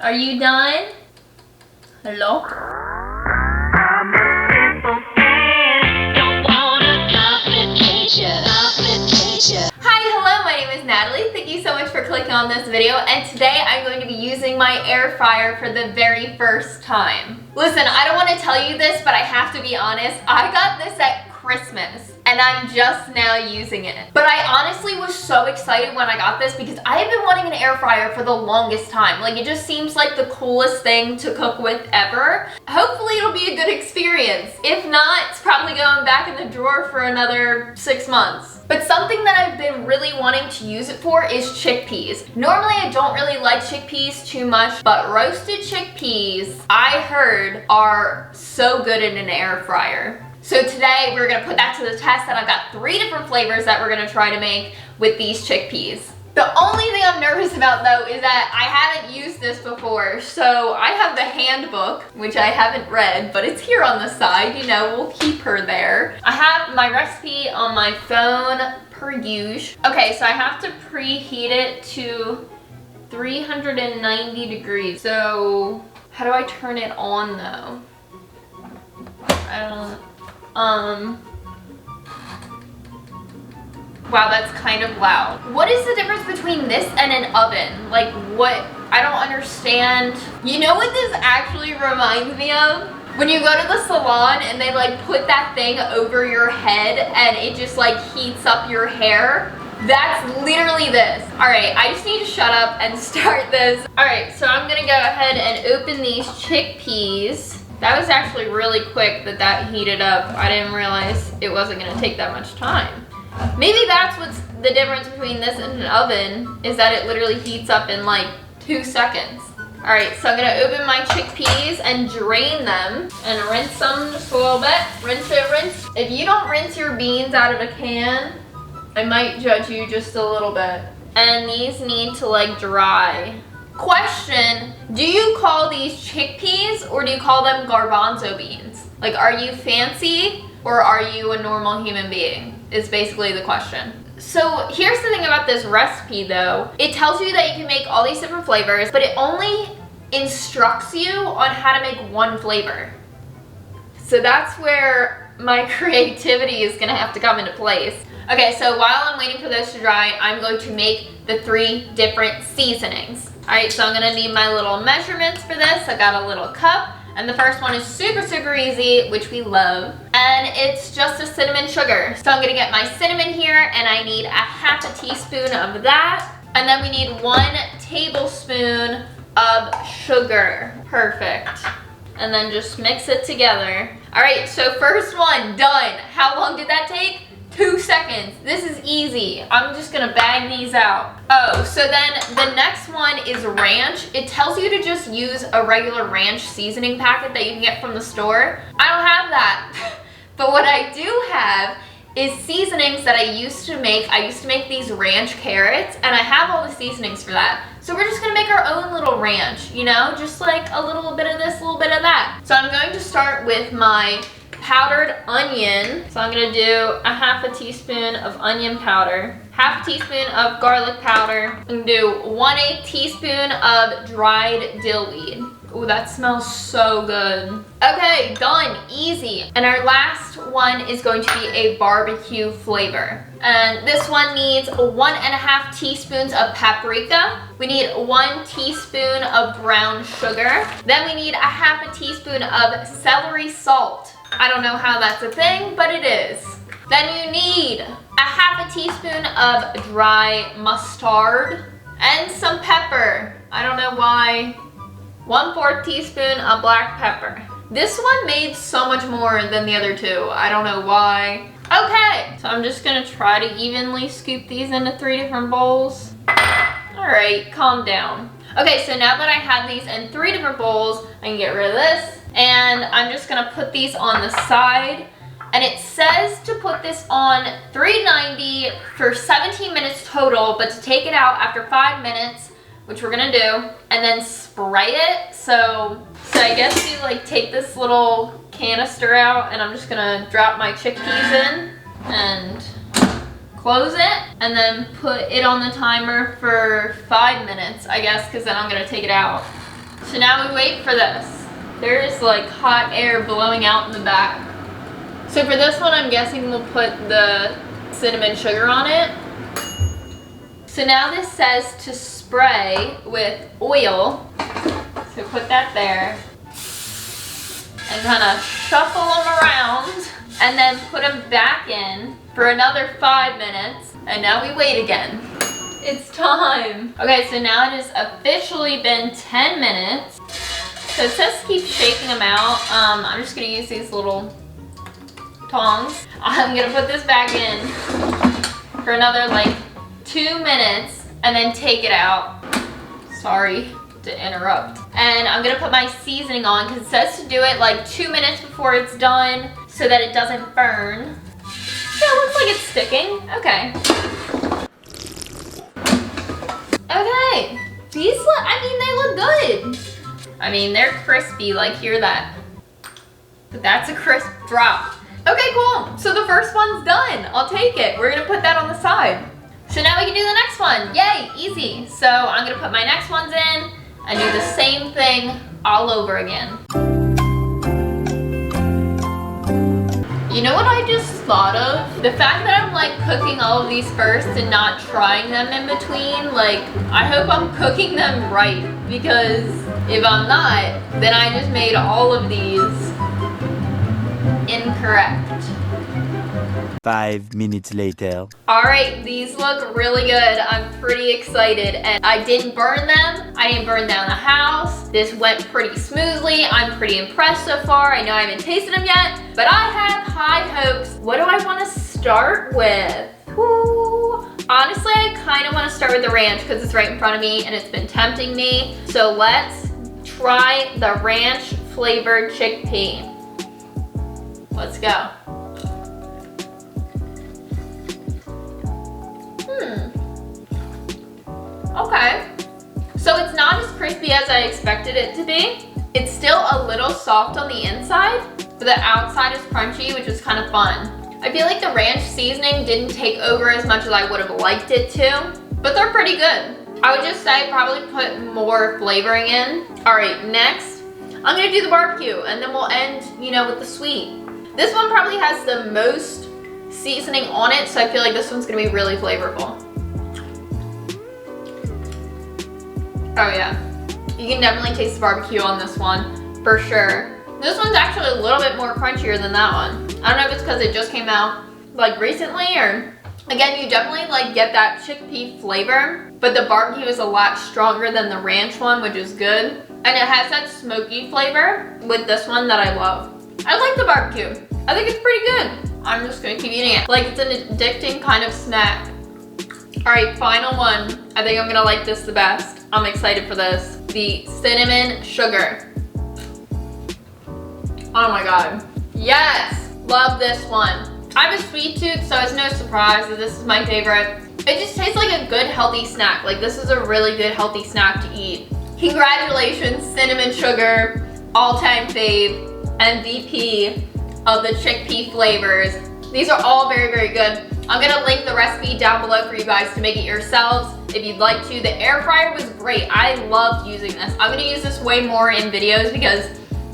Are you done? Hello? Hi, hello, my name is Natalie. Thank you so much for clicking on this video, and today I'm going to be using my air fryer for the very first time. Listen, I don't want to tell you this, but I have to be honest. I got this at Christmas and I'm just now using it. But I honestly was so excited when I got this because I have been wanting an air fryer for the longest time. Like, it just seems like the coolest thing to cook with ever. Hopefully it'll be a good experience. If not, it's probably going back in the drawer for another 6 months. But something that I've been really wanting to use it for is chickpeas. Normally I don't really like chickpeas too much, but roasted chickpeas, I heard, are so good in an air fryer. So today we're gonna put that to the test, and I've got 3 different flavors that we're gonna try to make with these chickpeas. The only thing I'm nervous about though is that I haven't used this before. So I have the handbook, which I haven't read, but it's here on the side, you know, we'll keep her there. I have my recipe on my phone per usual. Okay, so I have to preheat it to 390 degrees. So how do I turn it on though? I don't. Wow, that's kind of loud. What is the difference between this and an oven? Like, what? I don't understand. You know what this actually reminds me of? When you go to the salon and they like put that thing over your head and it just like heats up your hair. That's literally this. All right, I just need to shut up and start this. All right, so I'm gonna go ahead and open these chickpeas. That was actually really quick that heated up. I didn't realize it wasn't gonna take that much time. Maybe that's what's the difference between this and an oven, is that it literally heats up in like 2 seconds. All right, so I'm gonna open my chickpeas and drain them and rinse them just a little bit. Rinse it, rinse. If you don't rinse your beans out of a can, I might judge you just a little bit. And these need to like dry. Question, do you call these chickpeas or do you call them garbanzo beans? Like, are you fancy or are you a normal human being? Is basically the question. So here's the thing about this recipe though. It tells you that you can make all these different flavors, but it only instructs you on how to make one flavor. So that's where my creativity is gonna have to come into place. Okay, so while I'm waiting for those to dry, I'm going to make the 3 different seasonings. All right, so I'm gonna need my little measurements for this. I got a little cup, and the first one is super, super easy, which we love, and it's just a cinnamon sugar. So I'm gonna get my cinnamon here, and I need a ½ teaspoon of that, and then we need 1 tablespoon of sugar. Perfect. And then just mix it together. All right, so first one, done. How long did that take? 2 seconds. This is easy. I'm just gonna bag these out. Oh, so then the next one is ranch. It tells you to just use a regular ranch seasoning packet that you can get from the store. I don't have that. But what I do have is seasonings that I used to make. I used to make these ranch carrots, and I have all the seasonings for that. So we're just gonna make our own little ranch, you know? Just like a little bit of this, a little bit of that. So I'm going to start with my powdered onion. So I'm gonna do a ½ teaspoon of onion powder, ½ teaspoon of garlic powder, and do 1/8 teaspoon of dried dill weed. Ooh, that smells so good. Okay, done, easy. And our last one is going to be a barbecue flavor. And this one needs 1½ teaspoons of paprika. We need 1 teaspoon of brown sugar. Then we need a ½ teaspoon of celery salt. I don't know how that's a thing, but it is. Then you need a ½ teaspoon of dry mustard and some pepper. I don't know why. 1/4 teaspoon of black pepper. This one made so much more than the other 2. I don't know why. Okay, so I'm just gonna try to evenly scoop these into 3 different bowls. All right, calm down. Okay, so now that I have these in 3 different bowls, I can get rid of this. And I'm just gonna put these on the side. And it says to put this on 390 for 17 minutes total, but to take it out after 5 minutes, which we're gonna do, and then spray it. So I guess you like take this little canister out, and I'm just gonna drop my chickpeas in and close it, and then put it on the timer for 5 minutes, I guess, because then I'm gonna take it out. So now we wait for this. There's like hot air blowing out in the back. So for this one, I'm guessing we'll put the cinnamon sugar on it. So now this says to spray with oil. So put that there. And kind of shuffle them around. And then put them back in for another 5 minutes. And now we wait again. It's time. Okay, so now it has officially been 10 minutes. So it says keep shaking them out. I'm just gonna use these little tongs. I'm gonna put this back in for another like 2 minutes and then take it out. Sorry to interrupt. And I'm gonna put my seasoning on because it says to do it like 2 minutes before it's done so that it doesn't burn. Yeah, it looks like it's sticking. Okay. Okay. These look, I mean, they look good. I mean, they're crispy, like hear that. But that's a crisp drop. Okay, cool. So the first one's done. I'll take it. We're gonna put that on the side. So now we can do the next one. Yay, easy. So I'm gonna put my next ones in and do the same thing all over again. You know what I just thought of? The fact that I'm like cooking all of these first and not trying them in between, like I hope I'm cooking them right, because if I'm not, then I just made all of these incorrect. 5 minutes later. Alright, these look really good. I'm pretty excited, and I didn't burn them. I didn't burn down the house. This went pretty smoothly. I'm pretty impressed so far. I know I haven't tasted them yet, but I have high hopes. What do I want to start with? Ooh. Honestly, I kind of want to start with the ranch because it's right in front of me and it's been tempting me. So let's try the ranch flavored chickpea. Let's go. Okay, so it's not as crispy as I expected it to be. It's still a little soft on the inside, but the outside is crunchy, which is kind of fun. I feel like the ranch seasoning didn't take over as much as I would have liked it to, but they're pretty good. I would just say probably put more flavoring in. All right, next, I'm gonna do the barbecue, and then we'll end, you know, with the sweet. This one probably has the most seasoning on it, so I feel like this one's gonna be really flavorful. Oh yeah, you can definitely taste the barbecue on this one, for sure. This one's actually a little bit more crunchier than that one. I don't know if it's because it just came out like recently, or again, you definitely like get that chickpea flavor, but the barbecue is a lot stronger than the ranch one, which is good. And it has that smoky flavor with this one that I love. I like the barbecue. I think it's pretty good. I'm just gonna keep eating it. Like it's an addicting kind of snack. All right, final one. I think I'm gonna like this the best. I'm excited for this. The cinnamon sugar. Oh my God. Yes, love this one. I have a sweet tooth, so it's no surprise that this is my favorite. It just tastes like a good healthy snack. Like this is a really good healthy snack to eat. Congratulations, cinnamon sugar, all-time fave, MVP of the chickpea flavors. These are all very, very good. I'm gonna link the recipe down below for you guys to make it yourselves if you'd like to. The air fryer was great. I loved using this. I'm gonna use this way more in videos because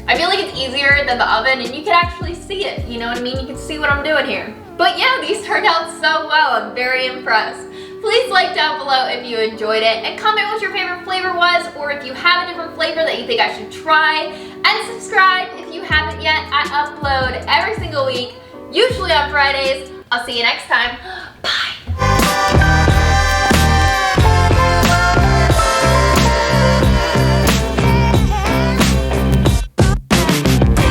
I feel like it's easier than the oven and you can actually see it. You know what I mean? You can see what I'm doing here. But yeah, these turned out so well. I'm very impressed. Please like down below if you enjoyed it and comment what your favorite flavor was, or if you have a different flavor that you think I should try. And subscribe if you haven't yet. I upload every single week, usually on Fridays. I'll see you next time.